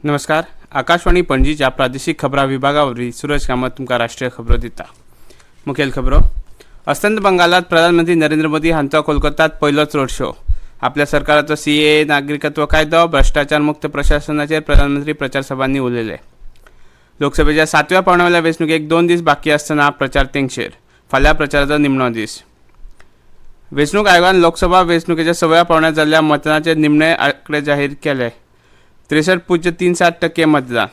नमस्कार. आकाशवाणी पणजीच्या प्रादेशिक खबरां विभागावरवीं सूरज कामत तुमकां राष्ट्रीय खबरो दिता. मुखेल खबरो. अस्तंत बंगालात प्रधानमंत्री नरेंद्र मोदी हांचो कोलकातात पयलोच रोड शो. आपल्या सरकाराचो सीएए नागरिकत्व कायदो भ्रष्टाचार मुक्त प्रशासनाचेर प्रधानमंत्री प्रचार सभांनी उलयले. लोकसभेच्या 7व्या पांवड्या वेंचणुकेक 2 दीस बाकी आसतना प्रचार तेंगशेर. फाल्यां प्रचाराचो निमणो दीस. वेंचणूक आयोगान लोकसभा वेंचणुकेच्या 6व्या पांवड्यार जाल्ल्या मतदानाचे निमणे आंकडे जाहीर केले. 63.37% मतदान.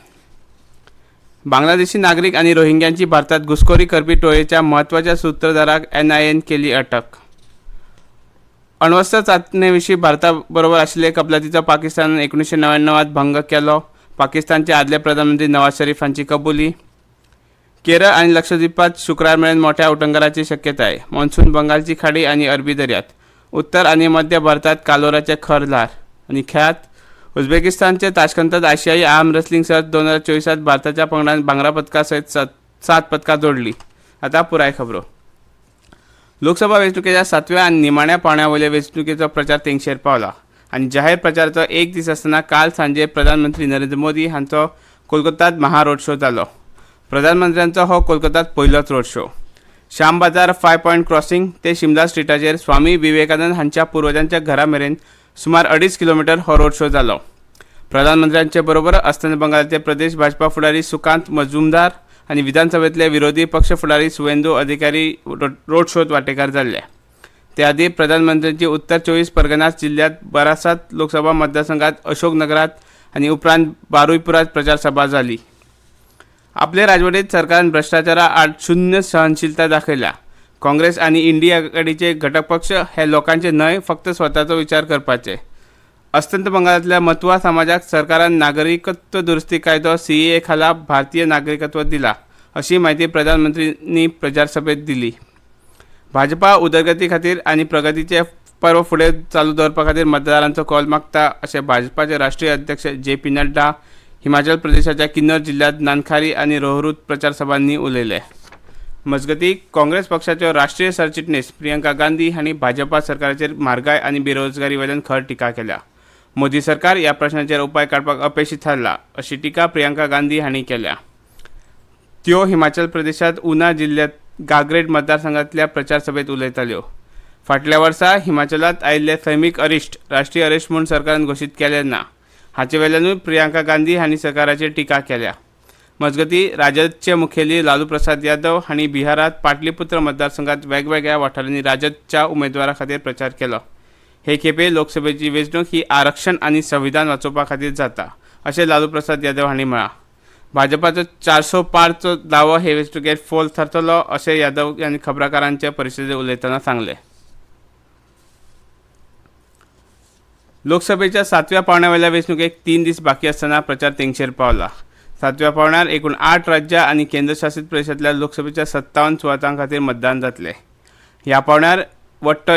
बांगलादेशी नागरिक आणि रोहिंग्यांची भारतात घुसखोरी करपी टोळयेच्या महत्वाच्या सूत्रधाराक NIAन केली अटक. अण्वस्त्र चाचणेविशीं भारताबरोबर आशिल्ले कबलातीचो पाकिस्तानान 1999त भंग केलो. पाकिस्तानचे आदले प्रधानमंत्री नवाज शरीफ हांची कबुली. केरळ आणि लक्षद्वीपात शुक्रार मेरेन मोठ्या उटंगराची शक्यताय. मॉन्सून बंगालची खाडी आणि अरबी दर्यांत. उत्तर आणि मध्य भारतात कालोराचे खर ल्हार. आणि खेळात उझबेकिस्तानचे ताशकंतात आशियाई आर्म रेसलिंग सर्त 2024त भारताच्या पंगडान भांगरा पदका सयत 7 पदकां जोडली. आता पुराय खबरो. लोकसभा वेंचणुकेच्या 7व्या आनी निमाण्या पांवड्या वयले वेंचणुकेचो प्रचार तेंगशेर पावला आनी जाहीर प्रचाराचो एक दीस आसतना काल सांजे प्रधानमंत्री नरेंद्र मोदी हांचो कोलकातात महा रोड शो जालो. प्रधानमंत्र्यांचो हो कोलकातात पयलोच रोड शो. श्याम बाजार 5 पॉयंट क्रॉसिंग ते शिमला स्ट्रीटाचेर स्वामी विवेकानंद हांच्या पुर्वजांच्या घरा मेरेन सुमार 2.5 किलोमीटर हो रोड शो जालो. प्रधानमंत्र्यांचे बरोबर अस्तंत बंगालाचे प्रदेश भाजपा फुडारी सुकांत मजुमदार आनी विधानसभेतले विरोधी पक्ष फुडारी सुवेंदू अधिकारी रोड शोत वांटेकार जाल्ले. ते आदी प्रधानमंत्र्यांची उत्तर 24 परगनास जिल्ह्यात बारासात लोकसभा मतदारसंघात अशोकनगरात आनी उपरांत बारुईपुरात प्रचार सभा जाली. आपले राजवटीत सरकारान भ्रष्टाचारा आड शून्य सहनशीलता दाखयल्या. काँग्रेस आणि इंडिया आघाडीचे घटक पक्ष हे लोकांचे न्हय फक्त स्वताचो विचार करपाचे. अस्तंत बंगालातल्या मतुआ समाजाक सरकारान नागरिकत्व दुरुस्ती कायदो CAA खाला भारतीय नागरिकत्व दिला अशी माहिती प्रधानमंत्र्यांनी प्रचार सभेत दिली. भाजपा उदरगती खातीर आनी प्रगतीचे पर्व फुडें चालू दवरपा खातीर मतदारांचो कौल मागता अशें भाजपाचे राष्ट्रीय अध्यक्ष JP नड्डा हिमाचल प्रदेशाच्या किन्नौर जिल्ह्यात नानखारी आनी रोहरूत प्रचार सभांनी उलयले. मजगती काँग्रेस पक्षाच्यो राष्ट्रीय सरचिटणीस प्रियंका गांधी हांणी भाजपा सरकाराचेर म्हारगाय आनी बेरोजगारी वयल्यान खर टिका केल्या. मोदी सरकार ह्या प्रश्नाचेर उपाय काडपाक अपेशी थारला अशी टिका प्रियंका गांधी हांणी केल्या. त्यो हिमाचल प्रदेशात उना जिल्ह्यात गाग्रेड मतदारसंघातल्या प्रचार सभेत उलयताल्यो. फाटल्या वर्सा हिमाचलात आयिल्ले सैमीक अरिश्ट राष्ट्रीय अरिश्ट म्हूण सरकारान घोशीत केले ना. हाचे वेल्यानूय प्रियंका गांधी हांणी सरकाराचेर टिका केल्या. मजगती राजदचे मुखेली लालू प्रसाद यादव हांणी बिहारात पाटलीपुत्र मतदारसंघात वेगवेगळ्या वाठारांनी राजदच्या उमेदवारा खातीर प्रचार केलो. हे खेपे लोकसभेची वेंचणूक ही आरक्षण आनी संविधान वाचोवपा खातीर जाता अशें लालू प्रसाद यादव हांणी म्हळां. भाजपाचो 400 पारचो दावो हे वेंचणुकेर फोल थारतलो अशें यादव हांणी खबराकारांचे परिशदेंत उलयतना सांगलें. लोकसभेच्या 7व्या पांवड्या वयल्या वेंचणुकेक 3 दीस बाकी आसतना प्रचार तेंगशेर पावला. 7व्या पांवड्यार एकूण 8 राज्यां आनी केंद्रशासीत प्रदेशांतल्या लोकसभेच्या 57 सुवातां खातीर मतदान जातलें. ह्या पांवड्यार वट्ट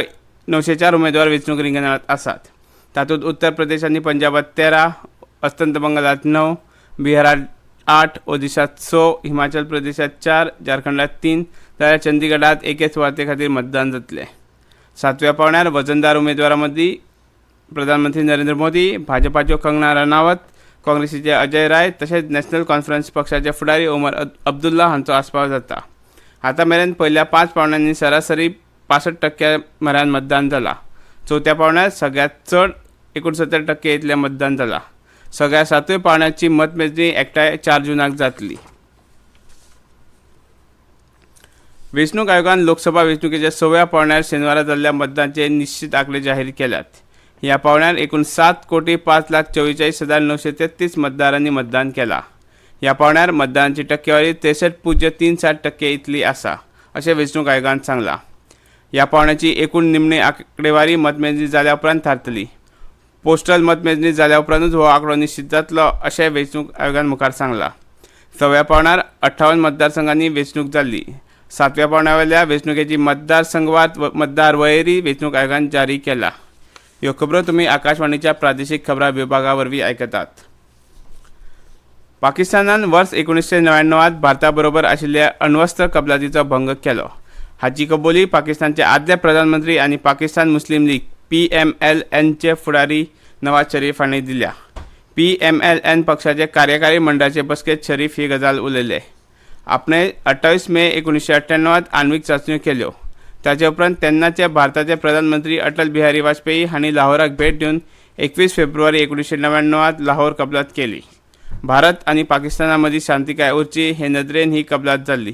904 उमेदवार वेंचणूक रिंगणात आसात. तातूंत उत्तर प्रदेश आनी पंजाबात 13, अस्तंत बंगालात 9, बिहारात 8, ओदिशात 6, हिमाचल प्रदेशात 4, झारखंडात 3 जाल्यार चंदीगडात एके सुवाते खातीर मतदान जातलें. 7व्या पांवड्यार वजनदार उमेदवारां मदीं प्रधानमंत्री नरेंद्र मोदी, भाजपाच्यो कंगना रनावत, काँग्रेसीचे अजय राय तशेंच नॅशनल कॉन्फरन्स पक्षाचे फुडारी ओमर अब्दुल्ला हांचो आस्पाव जाता. आतां मेरेन पयल्या 5 पांवड्यांनी सरासरी 65% मेरेन मतदान जालां. 4थ्या पांवड्यार सगळ्यांत चड 69% इतलें मतदान जालां. सगळ्या 7व्या पांवड्याची मतमेजणी एकठांय 4 जूनाक जातली. वेंचणूक आयोगान लोकसभा वेंचणुकेच्या 6व्या पांवड्यार शेनवारा जाल्ल्या मतदानाचे निश्चित आंकडे जाहीर केल्यात. ह्या पांवड्यार एकूण 7,05,44,933 मतदारांनी मतदान केलां. ह्या पांवड्यार मतदानाची टक्केवारी 63.37% इतली आसा अशें वेंचणूक आयोगान सांगलां. ह्या पांवड्याची एकूण निमणी आंकडेवारी मतमेजणी जाल्या उपरांत थारतली. पोस्टल मतमेजणी जाल्या उपरांतूच हो आंकडो निश्चित जातलो अशें वेंचणूक आयोगान मुखार सांगलां. 6व्या पांवड्यार 58 मतदारसंघांनी वेंचणूक जाल्ली. 7व्या पांवड्या वयल्या वेंचणुकेची मतदारसंघवार मतदार वळेरी वेंचणूक आयोगान जारी केला. ह्यो खबरो तुमी आकाशवाणीच्या प्रादेशीक खबरां विभागा वरवीं आयकतात. पाकिस्तानान वर्स 1999त भारता बरोबर आशिल्ल्या अण्वस्त्र कबलातीचो भंग केलो. हाची कबुली पाकिस्तानचे आदले प्रधानमंत्री आनी पाकिस्तान मुस्लीम लीग PMLNचे फुडारी नवाज शरीफ हांणी दिल्या. PMLN पक्षाचे कार्यकारी मंडळाचे बसकेत शरीफ ही गजाल उलयले. आपणे 28 मे 1998 आण्विक चांचण्यो केल्यो. ताचे उपरांत तेन्नाचे भारताचे प्रधानमंत्री अटल बिहारी वाजपेयी हांणी लाहोराक भेट दिवन 21 फेब्रुवारी 1999 लाहोर कबलात केली. भारत आनी पाकिस्ताना मदीं शांतिकाय उरची हे नदरेन ही कबलात जाल्ली.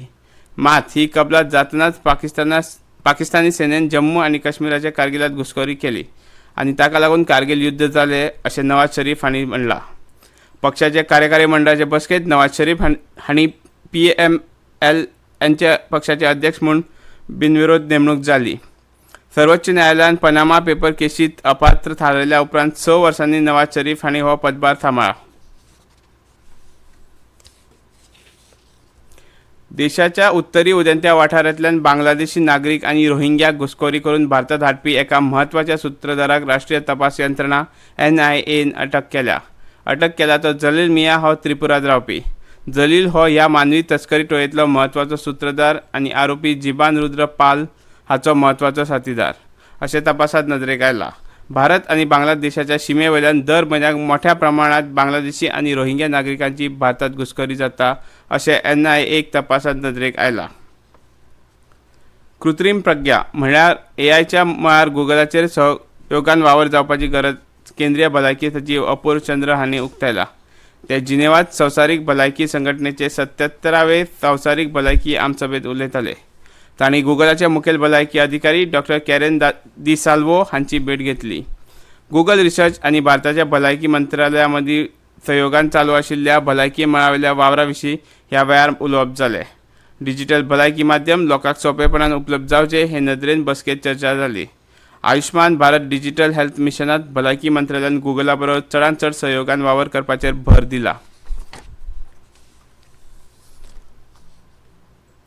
मात ही कबलात जातनाच पाकिस्तानी सेनेन जम्मू आनी काश्मीराच्या कारगिलात घुसखोरी केली आनी ताका लागून कारगिल युद्ध जालें अशें नवाज शरीफ हांणी म्हणलां. पक्षाचे कार्यकारी मंडळाचे बसकेत नवाज शरीफ हांणी PMLNचे पक्षाचे अध्यक्ष म्हूण बिनविरोध नेमणूक जाली. सर्वोच्च न्यायालयान पनामा पेपर केशींत अपात्र थारयल्या उपरांत 6 वर्सांनी नवाज शरीफ हांणी हो पदभार सांबाळ्ळा. देशाच्या उत्तरी उदेंत्या वाठारांतल्यान बांगलादेशी नागरीक आनी रोहिंग्याक घुसखोरी करून भारतात हाडपी एका म्हत्वाच्या सूत्रधाराक राष्ट्रीय तपास यंत्रणा NIAन अटक केल्या तो जलील मियाँ हो त्रिपुरात रावपी. जलील हो ह्या मानवी तस्करी टोळयेंतलो म्हत्वाचो सूत्रधार आनी आरोपी जिबान रुद्र पाल हाचो म्हत्वाचो साथीदार अशें तपासांत नदरेक आयला. भारत आनी बांगलादेशाच्या शिमेवयल्यान दर म्हयन्याक मोठ्या प्रमाणात बांगलादेशी आनी रोहिंग्या नागरिकांची भारतात घुसखोरी जाता अशें NIA तपासांत नदरेक आयला. कृत्रीम प्रज्ञा म्हळ्यार AIच्या मळार गुगलाचेर सहयोगान वावर जावपाची गरज केंद्रीय भलायकी सचिव अपूर्व चंद्र हांणी उक्तायला. ते जिनेवात संवसारीक भलायकी संघटनेचे 77वे संवसारीक भलायकी आमसभेत उलयताले. तांणी गुगलाचे मुखेल भलायकी अधिकारी डॉ. कॅरेन डिसाल्वो हांची भेट घेतली. गुगल रिसर्च आनी भारताच्या भलायकी मंत्रालया मदीं सहयोगान चालू आशिल्ल्या भलायकी मळावेल्या वावरा विशीं ह्या वेळार उलोवप जालें. डिजिटल भलायकी माध्यम लोकांक सोंपेपणान उपलब्ध जावचें हे नदरेन बसकेत चर्चा जाली. आयुष्मान भारत डिजिटल हेल्थ मिशनांत भलायकी मंत्रालयान गुगला बरोबर चडांत चड सहयोगान वावर करपाचेर भर दिला.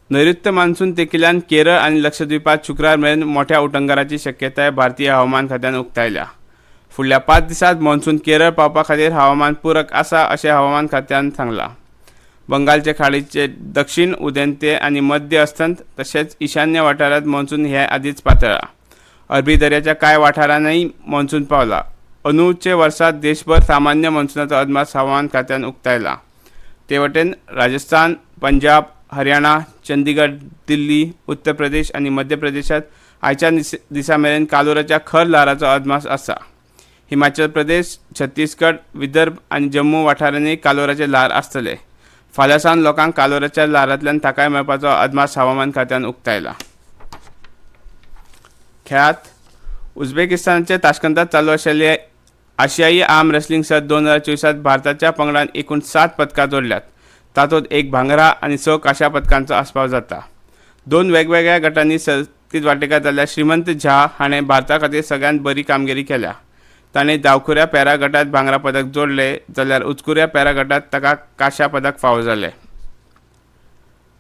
नैऋत्य मान्सून तेंकिल्ल्यान केरळ आनी लक्षद्वीपांत शुक्रार मेरेन मोठ्या उटंगाराची शक्यताय भारतीय हवामान खात्यान उक्तायल्या. फुडल्या 5 दिसांत मान्सून केरळ पावपा खातीर हवामान पूरक आसा अशें हवामान खात्यान सांगलां. बंगालचे खाडीचे दक्षिण उदेंते आनी मध्य अस्तंत तशेंच ईशान्य वाठारांत मान्सून हे आदींच पातळ्ळा. अरबी दर्याच्या कांय वाठारांनीय मान्सून पावला. अंदूचे वर्सांत देशभर सामान्य मान्सूनाचो अदमास हवामान खात्यान उक्तायला. ते वटेन राजस्थान, पंजाब, हरियाणा, चंदीगड, दिल्ली, उत्तर प्रदेश आनी मध्य प्रदेशांत आयच्या दिसा मेरेन कालुराच्या खर ल्हाराचो अदमास आसा. हिमाचल प्रदेश, छत्तीसगड, विदर्भ आनी जम्मू वाठारांनी कालुराचे ल्हार आसतले. फाल्यां सावन लोकांक कालुराच्या ल्हारांतल्यान थाकाय मेळपाचो अदमास हवामान खात्यान उक्तायला. खेळांत उझबेकिस्तानाचे ताशकंदात चालू आशिल्ले आशियाई आर्म रेसलिंग सर्त 2024 भारताच्या पंगडान एकूण 7 पदकां जोडल्यात. तातूंत 1 भांगरा आनी 6 कांश्या पदकांचो आस्पाव जाता. 2 वेगवेगळ्या गटांनी सर्तींत वांटेकार जाल्ल्या श्रीमंत झा हाणें भारता खातीर सगळ्यांत बरी कामगिरी केल्या. ताणें धांवकुऱ्या पॅरा गटांत भांगरा पदक जोडलें जाल्यार उंचकुऱ्या पॅरा गटांत ताका कांश्या पदक फावो जालें.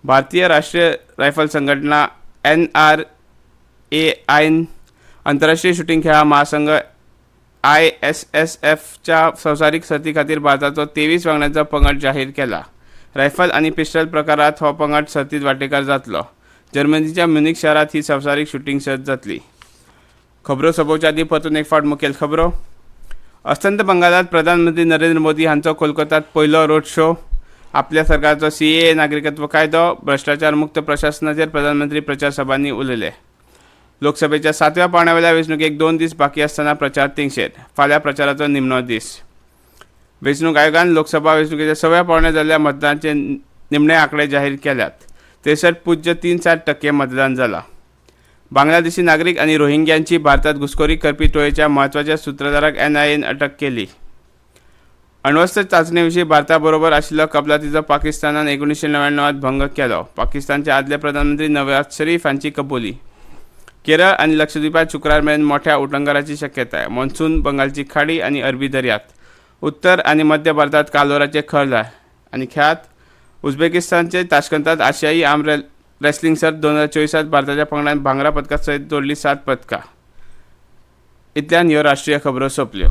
भारतीय राष्ट्रीय रायफल संघटना NRAIन आंतरराष्ट्रीय शूटिंग खेळा महासंघ ISSFच्या संवसारीक सर्ती खातीर भारताचो 23 वांगड्यांचो पंगड जाहीर केला. रायफल आनी पिस्टल प्रकारांत हो पंगड सर्तींत वांटेकार जातलो. जर्मनीच्या म्युनिक शारांत ही संवसारीक शूटिंग सर्त जातली. खबरो सोंपोवचे आदीं परतून एक फावट मुखेल खबरो. अस्तंत बंगालांत प्रधानमंत्री नरेंद्र मोदी हांचो कोलकातात पयलो रोड शो. आपल्या सरकाराचो CAA नागरिकत्व कायदो, भ्रश्टाचार मुक्त प्रशासनाचेर प्रधानमंत्री प्रचार सभांनी उलयले. लोकसभेच्या 7व्या पावंड्यावेल्या वेंचणुकेक 2 दीस बाकी आसतना प्रचार तेंगशेर. फाल्यां प्रचाराचो निमणो दीस. वेंचणूक आयोगान लोकसभा वेंचणुकेच्या 6व्या पावंड्यार जाल्ल्या मतदानाचे निमणे आंकडे जाहीर केल्यात. 63.37% मतदान जालां. बांगलादेशी नागरीक आनी रोहिंग्यांची भारतात घुसखोरी करपी टोळयेच्या म्हत्वाच्या सूत्रधाराक NIAन अटक केली. अण्वस्त्र चांचणे विशीं भारता बरोबर आशिल्लो कबलातीचो पाकिस्तानान 1999 भंग केलो. पाकिस्तानचे आदले प्रधानमंत्री नवाज शरीफ हांची कबुली. केरळ आनी लक्षद्वीपांत शुक्रार मेरेन मोठ्या उटंगाराची शक्यताय. मान्सून बंगालची खाडी आनी अरबी दर्यांत. उत्तर आनी मध्य भारतांत कालोराचे खर ल्हार. आनी खेळांत उझबेकिस्तानचे ताशकंदात आशियाई आर्म रेसलिंग सर्त 2024 भारताच्या पंगडान भांगरा पदका सयत जोडली 7 पदकां. इतल्यान ह्यो राष्ट्रीय खबरो सोंपल्यो.